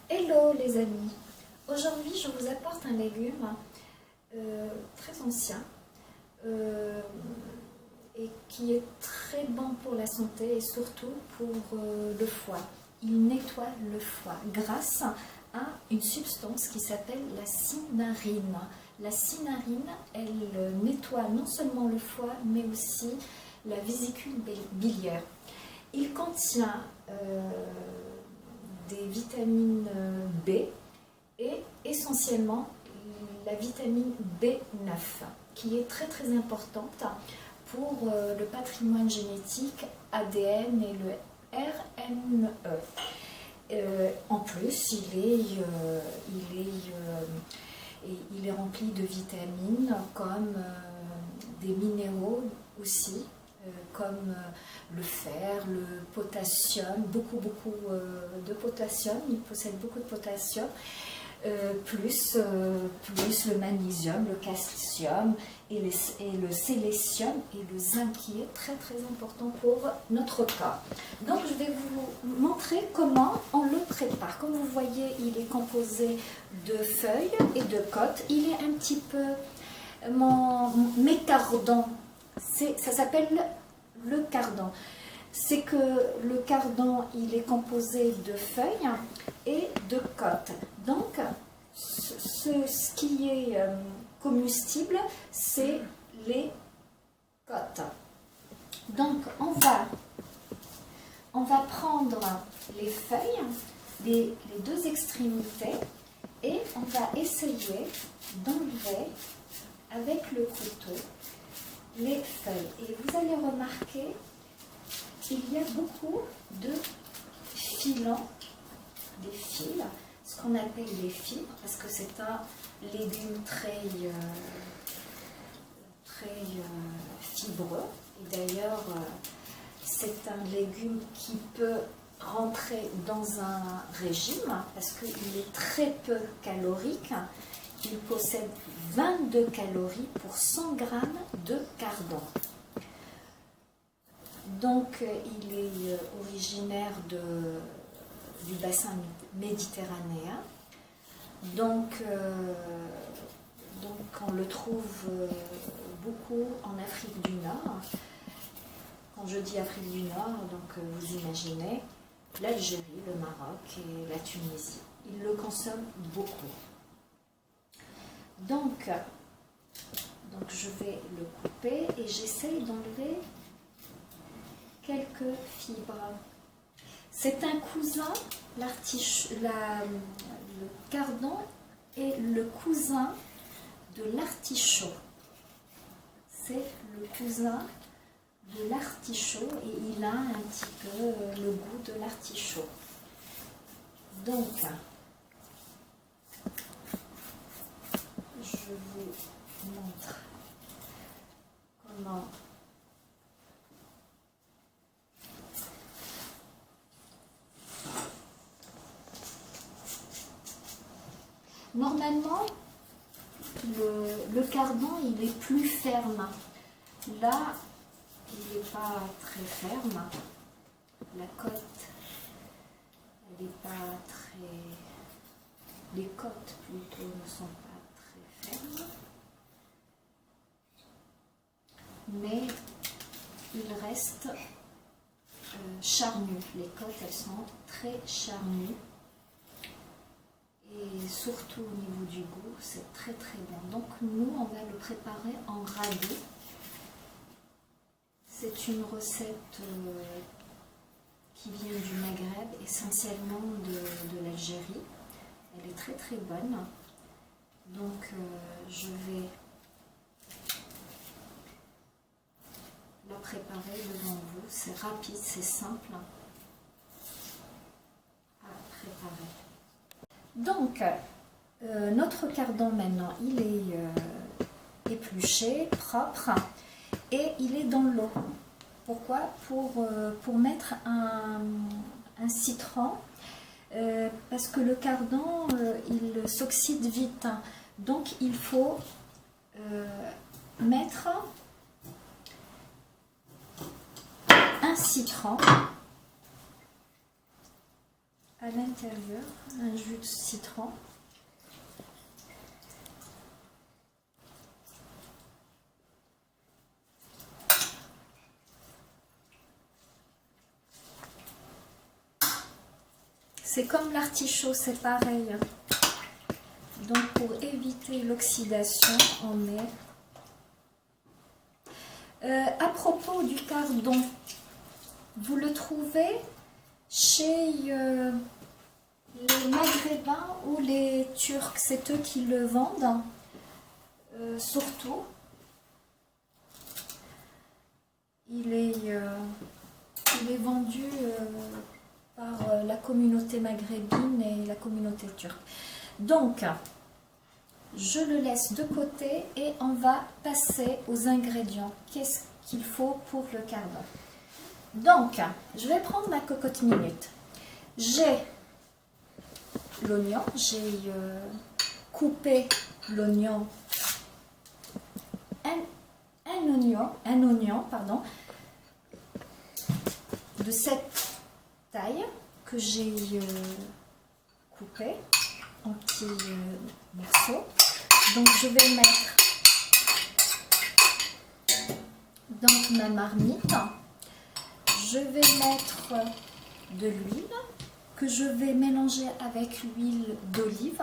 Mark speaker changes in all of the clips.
Speaker 1: Hello les amis, aujourd'hui je vous apporte un légume très ancien et qui est très bon pour la santé et surtout pour le foie. Il nettoie le foie grâce à une substance qui s'appelle la cinarine. La cinarine, elle nettoie non seulement le foie mais aussi la vésicule biliaire. Il contient des vitamines B et essentiellement la vitamine B9 qui est très importante pour le patrimoine génétique ADN et le RNE. En plus, il est rempli de vitamines comme des minéraux aussi, comme le fer, le potassium, beaucoup de potassium, il possède beaucoup de potassium, plus le magnésium, le calcium et le sélénium et le zinc qui est très important pour notre corps. Donc je vais vous montrer comment on le prépare. Comme vous voyez, il est composé de feuilles et de côtes. Il est un petit peu mes cardans. Ça s'appelle le cardan. C'est que le cardan, il est composé de feuilles et de côtes. Donc, ce qui est comestible, c'est les côtes. Donc, on va prendre les feuilles, les deux extrémités, et on va essayer d'enlever avec le couteau les feuilles. Et vous allez remarquer qu'il y a beaucoup de filants, des fils, ce qu'on appelle les fibres, parce que c'est un légume très fibreux. Et d'ailleurs, c'est un légume qui peut rentrer dans un régime, parce qu'il est très peu calorique. Il possède 22 calories pour 100 grammes de cardan. Donc, il est originaire du bassin méditerranéen. Donc, on le trouve beaucoup en Afrique du Nord. Quand je dis Afrique du Nord, donc vous imaginez l'Algérie, le Maroc et la Tunisie. Ils le consomment beaucoup. Donc je vais le couper et j'essaye d'enlever quelques fibres. C'est un cousin, le cardan est le cousin de l'artichaut. C'est le cousin de l'artichaut et il a un petit peu le goût de l'artichaut. Donc, je vous montre comment normalement le cardan il est plus ferme. Là il n'est pas très ferme. La côte elle n'est pas très, les côtes plutôt ne sont pas très fermes, mais il reste charnu. Les côtes elles sont très charnues et surtout au niveau du goût c'est très bon. Donc nous on va le préparer en ragoût. C'est une recette qui vient du Maghreb, essentiellement de l'Algérie. Elle est très bonne. Donc je vais la préparer devant vous. C'est rapide, c'est simple à préparer. Donc notre cardan maintenant, il est épluché, propre et il est dans l'eau. Pourquoi? Pour mettre un citron. Parce que le cardan il s'oxyde vite, donc il faut mettre un citron à l'intérieur, un jus de citron. C'est comme l'artichaut, c'est pareil. Donc pour éviter l'oxydation, on met... à propos du cardon, vous le trouvez chez les Maghrébins ou les Turcs, c'est eux qui le vendent, surtout. Il est vendu par la communauté maghrébine et la communauté turque. Donc, je le laisse de côté et on va passer aux ingrédients. Qu'est-ce qu'il faut pour le cardon? Donc, je vais prendre ma cocotte minute. J'ai l'oignon, j'ai coupé l'oignon, un oignon, pardon, de cette taille que j'ai coupé en petits morceaux. Donc je vais mettre dans ma marmite, je vais mettre de l'huile que je vais mélanger avec l'huile d'olive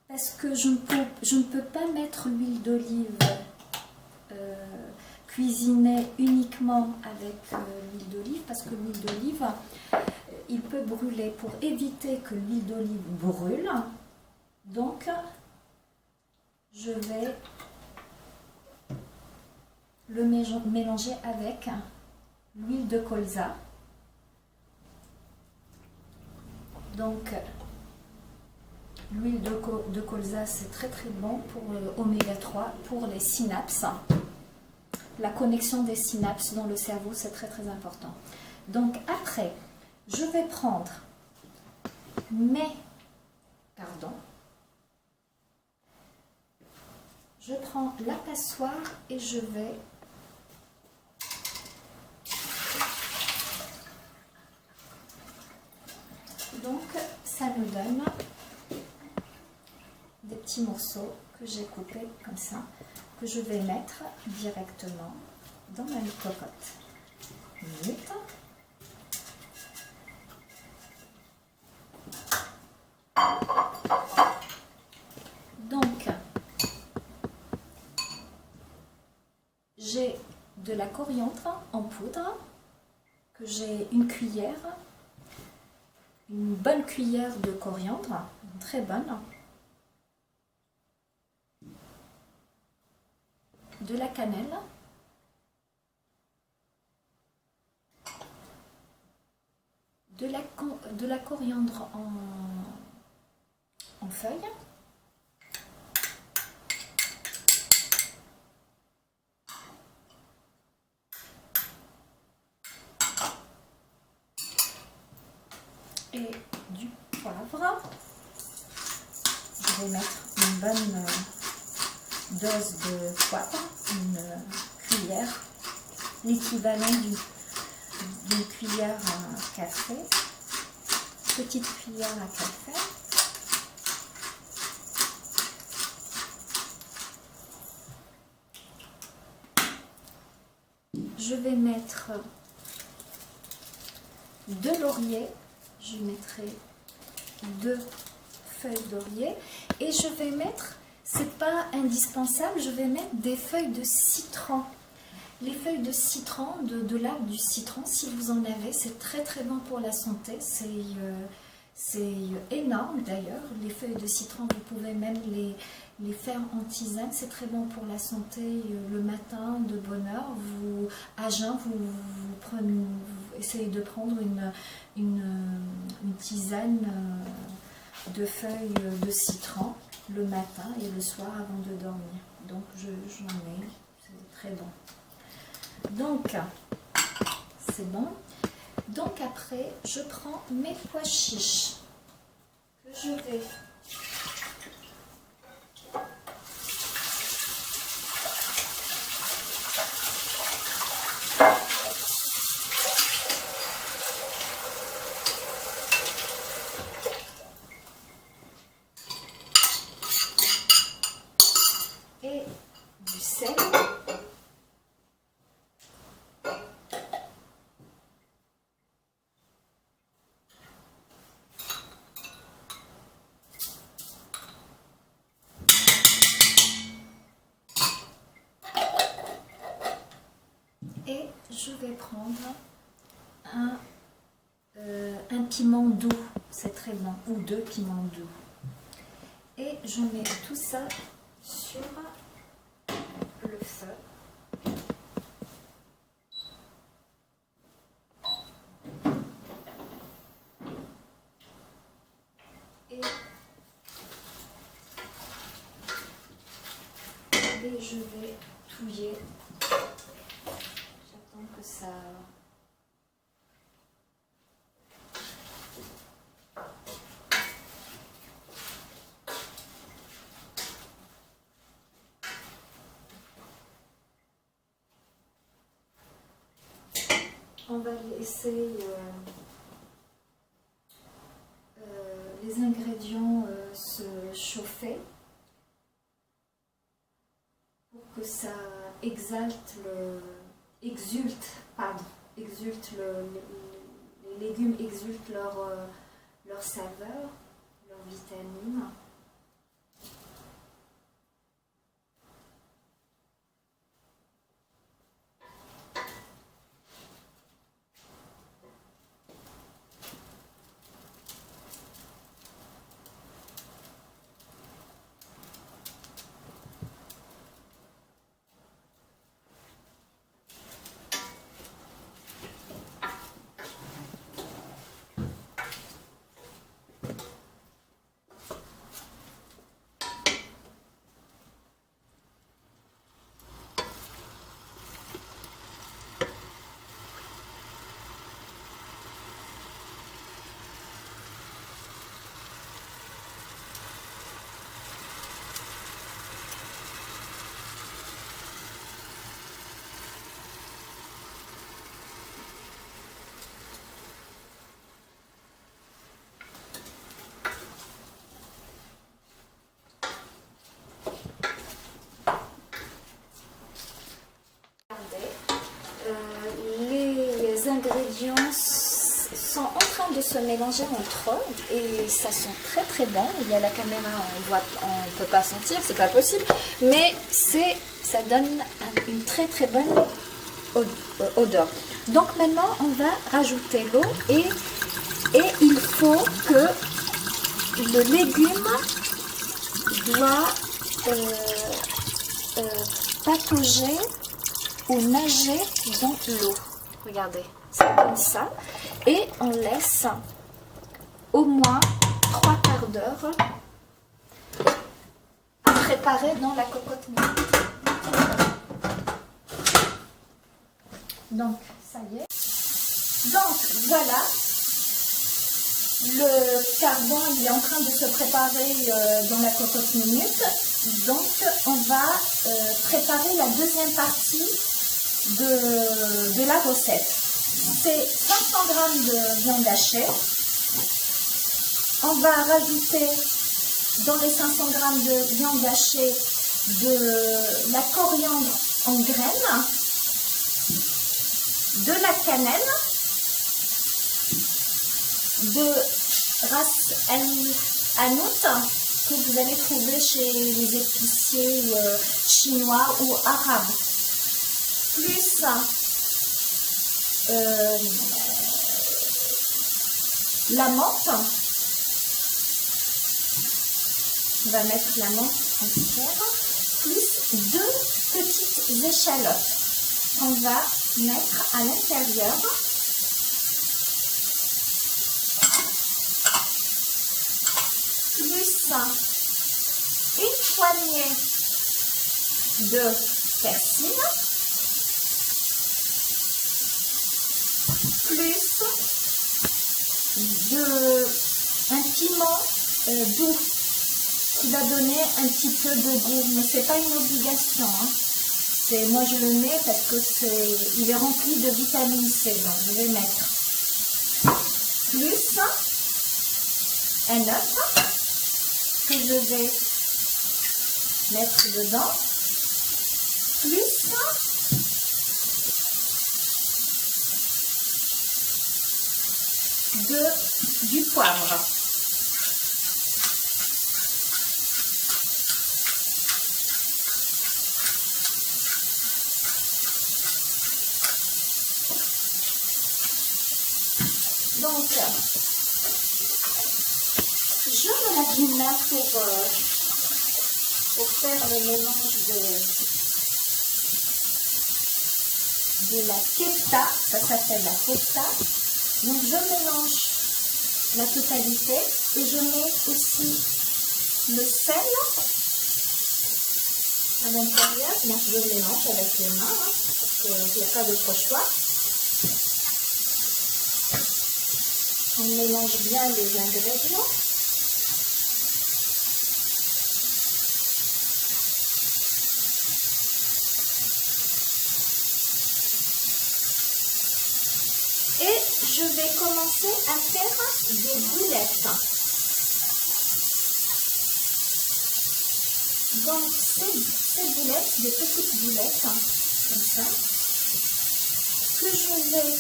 Speaker 1: parce que je ne peux pas mettre l'huile d'olive cuisinée uniquement avec l'huile d'olive parce que l'huile d'olive il peut brûler. Pour éviter que l'huile d'olive brûle, donc je vais le mélanger avec l'huile de colza. Donc l'huile de colza c'est très bon pour oméga 3, pour les synapses. La connexion des synapses dans le cerveau, c'est très important. Donc après, je vais prendre mes cardons. Je prends la passoire et je vais donc ça me donne des petits morceaux que j'ai coupés comme ça, que je vais mettre directement dans ma cocotte minute. Donc, j'ai de la coriandre en poudre, que j'ai une cuillère, une bonne cuillère de coriandre, très bonne. De la cannelle, de la coriandre en feuilles, et du poivre. Je vais mettre une bonne dose de poivre, une cuillère, l'équivalent d'une cuillère à café, petite cuillère à café. Je vais mettre de laurier, je mettrai 2 feuilles d'oreiller et je vais mettre, c'est pas indispensable, je vais mettre des feuilles de citron. Les feuilles de citron, de l'arbre du citron, si vous en avez, c'est très bon pour la santé. C'est énorme d'ailleurs. Les feuilles de citron, vous pouvez même les faire en tisane. C'est très bon pour la santé. Le matin, de bonne heure, à jeun, vous essayez de prendre une tisane de feuilles de citron le matin et le soir avant de dormir. Donc j'en ai, c'est très bon. Donc, c'est bon. Donc après, je prends mes pois chiches que je vais je vais prendre un piment doux, c'est très bon, ou 2 piments doux. Et je mets tout ça sur le feu. Et je vais touiller. J'attends que ça... On va laisser les ingrédients se chauffer pour que ça exulte les légumes exultent leur saveur, leurs vitamines. Les ingrédients sont en train de se mélanger entre eux et ça sent très très bon. Il y a la caméra, on peut pas sentir, c'est pas possible, mais ça donne une très très bonne odeur. Donc maintenant on va rajouter l'eau et il faut que le légume doit patauger ou nager dans l'eau. Regardez, ça donne ça. Et on laisse au moins 3 quarts d'heure à préparer dans la cocotte minute. Donc, ça y est. Donc, voilà. Le carbone il est en train de se préparer dans la cocotte minute. Donc, on va préparer la deuxième partie de la recette. C'est 500 g de viande hachée. On va rajouter dans les 500 g de viande hachée de la coriandre en graines, de la cannelle, de ras el hanout que vous allez trouver chez les épiciers chinois ou arabes, plus la menthe. On va mettre la menthe entière, plus 2 petites échalotes qu'on va mettre à l'intérieur. Plus une poignée de persil, plus un piment doux qui va donner un petit peu de goût, mais c'est pas une obligation. Hein. Moi je le mets parce que il est rempli de vitamine C, donc je vais mettre plus un œuf que je vais mettre dedans, plus du poivre. tajina pour faire le mélange de la kefta, ça s'appelle la kefta. Donc je mélange la totalité et je mets aussi le sel à l'intérieur. Donc je mélange avec les mains, parce qu'il n'y a pas d'autre choix. On mélange bien les ingrédients. Et je vais commencer à faire des boulettes. Donc ces boulettes, des petites boulettes, comme ça, que je vais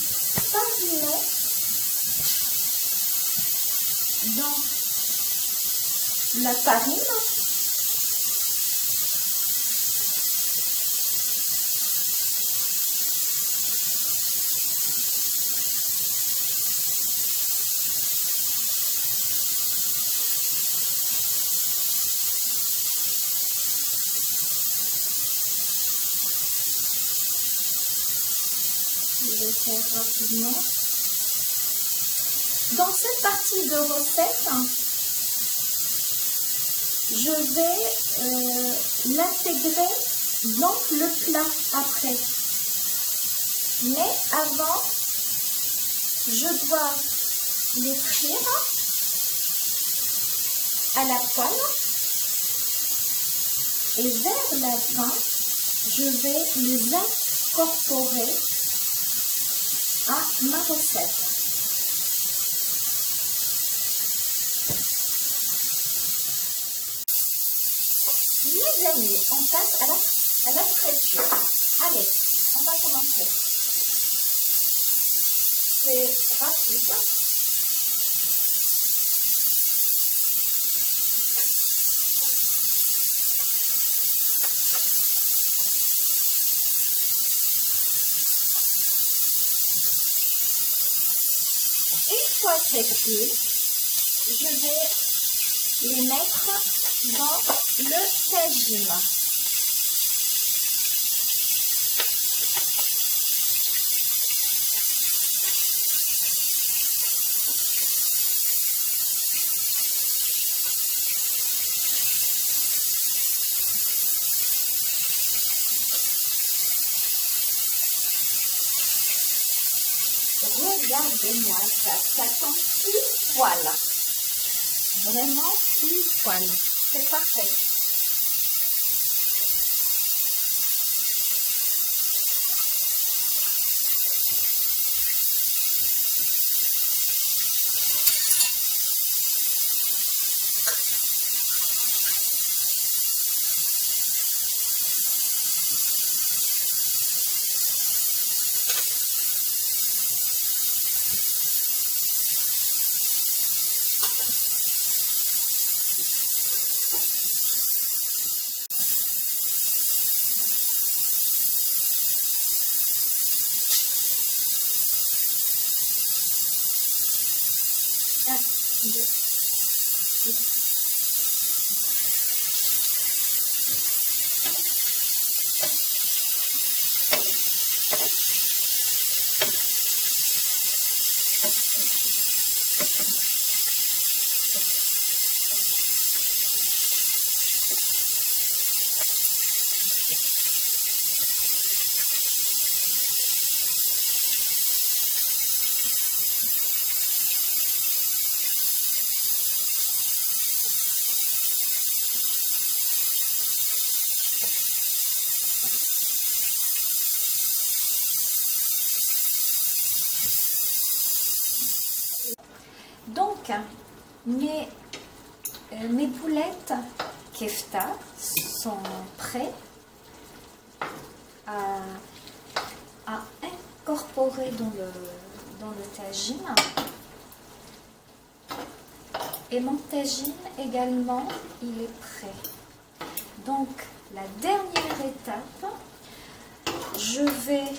Speaker 1: fariner dans la farine. Je vais faire rapidement. Dans cette partie de recette, je vais l'intégrer dans le plat après. Mais avant, je dois les frire à la poêle. Et vers la fin, je vais les incorporer à ma recette. Mes amis, on passe à la friture. Allez, on va commencer. C'est rapide. Une fois c'est cuit, je vais les mettre dans le tagine. Regardez-moi ça tombe pile poil. Vraiment pile poil. C'est parfait. Donc, mes boulettes kefta sont prêtes à incorporer dans le tagine. Et mon tagine également, il est prêt. Donc, la dernière étape, je vais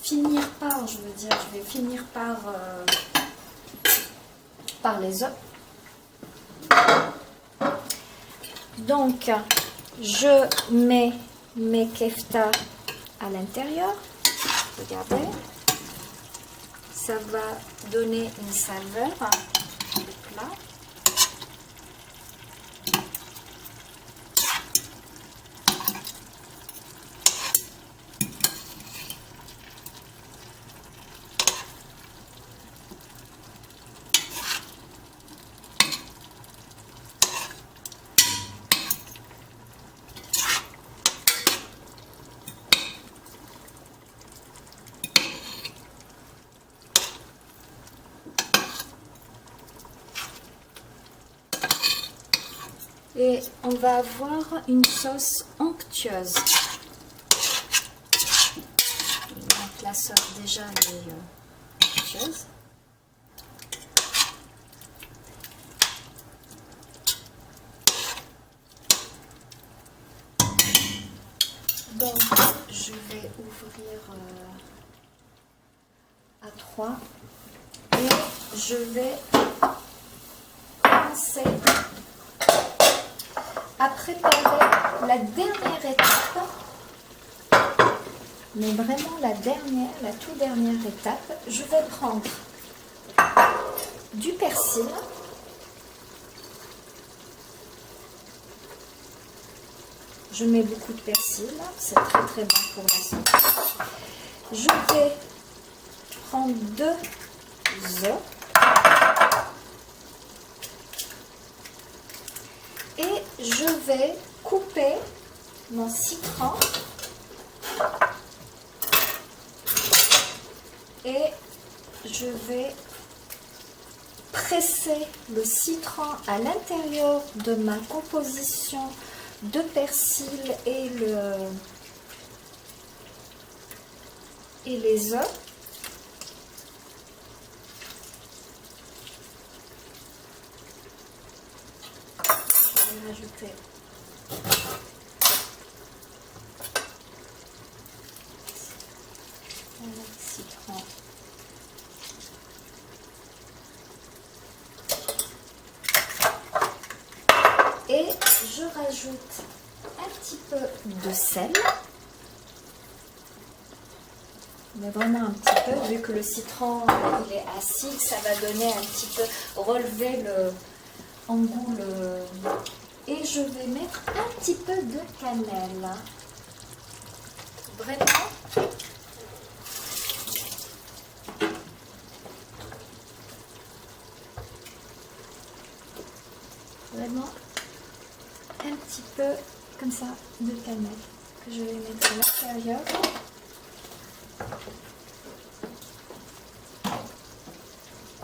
Speaker 1: finir par par les œufs. Donc, je mets mes kefta à l'intérieur. Regardez, ça va donner une saveur au plat. Et on va avoir une sauce onctueuse. Donc la sauce déjà est onctueuse. Donc je vais ouvrir à 3 et je vais commencer à préparer la dernière étape, mais vraiment la toute dernière étape. Je vais prendre du persil, je mets beaucoup de persil, c'est très très bon pour la santé. Je vais prendre 2 œufs. Et je vais couper mon citron et je vais presser le citron à l'intérieur de ma composition de persil et les œufs. Ajouter le citron et je rajoute un petit peu de sel, mais vraiment un petit peu, vu que le citron il est acide, ça va donner un petit peu, relever en goût et je vais mettre un petit peu de cannelle. Vraiment un petit peu comme ça de cannelle que je vais mettre à l'intérieur.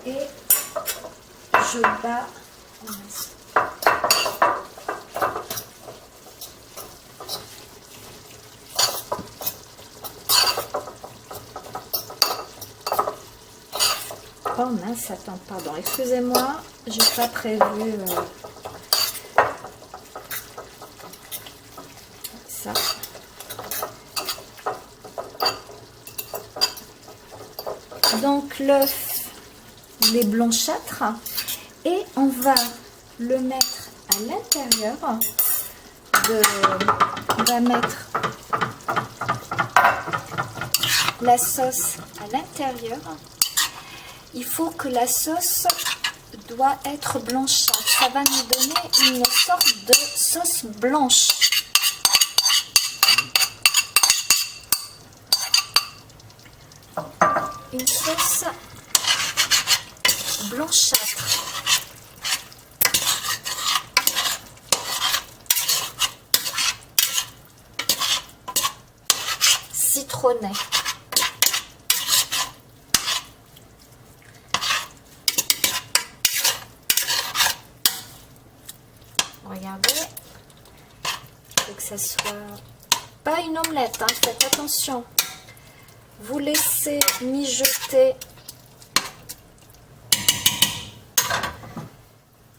Speaker 1: Et je bats en masse. Oh mince, attends, pardon, excusez-moi, j'ai pas prévu ça. Donc l'œuf, il est blanchâtre et on va le mettre à l'intérieur. On va mettre la sauce à l'intérieur. Il faut que la sauce doit être blanchâtre. Ça va nous donner une sorte de sauce blanche. Une sauce blanchâtre. Citronnée. Regardez, il faut que ça soit pas une omelette, hein, faites attention. Vous laissez mijoter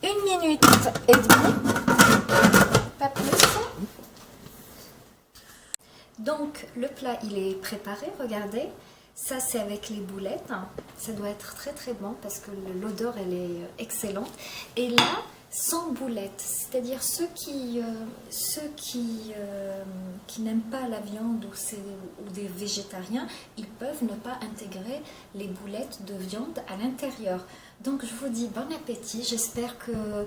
Speaker 1: 1 minute et demie, pas plus. Donc le plat il est préparé, regardez, ça c'est avec les boulettes, hein. ça doit être très très bon parce que l'odeur elle est excellente. Et là, sans boulettes, c'est-à-dire ceux qui n'aiment pas la viande ou des végétariens, ils peuvent ne pas intégrer les boulettes de viande à l'intérieur. Donc je vous dis bon appétit, j'espère que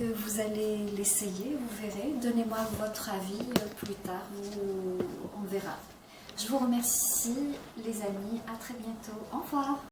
Speaker 1: vous allez l'essayer, vous verrez. Donnez-moi votre avis plus tard, on verra. Je vous remercie les amis, à très bientôt, au revoir.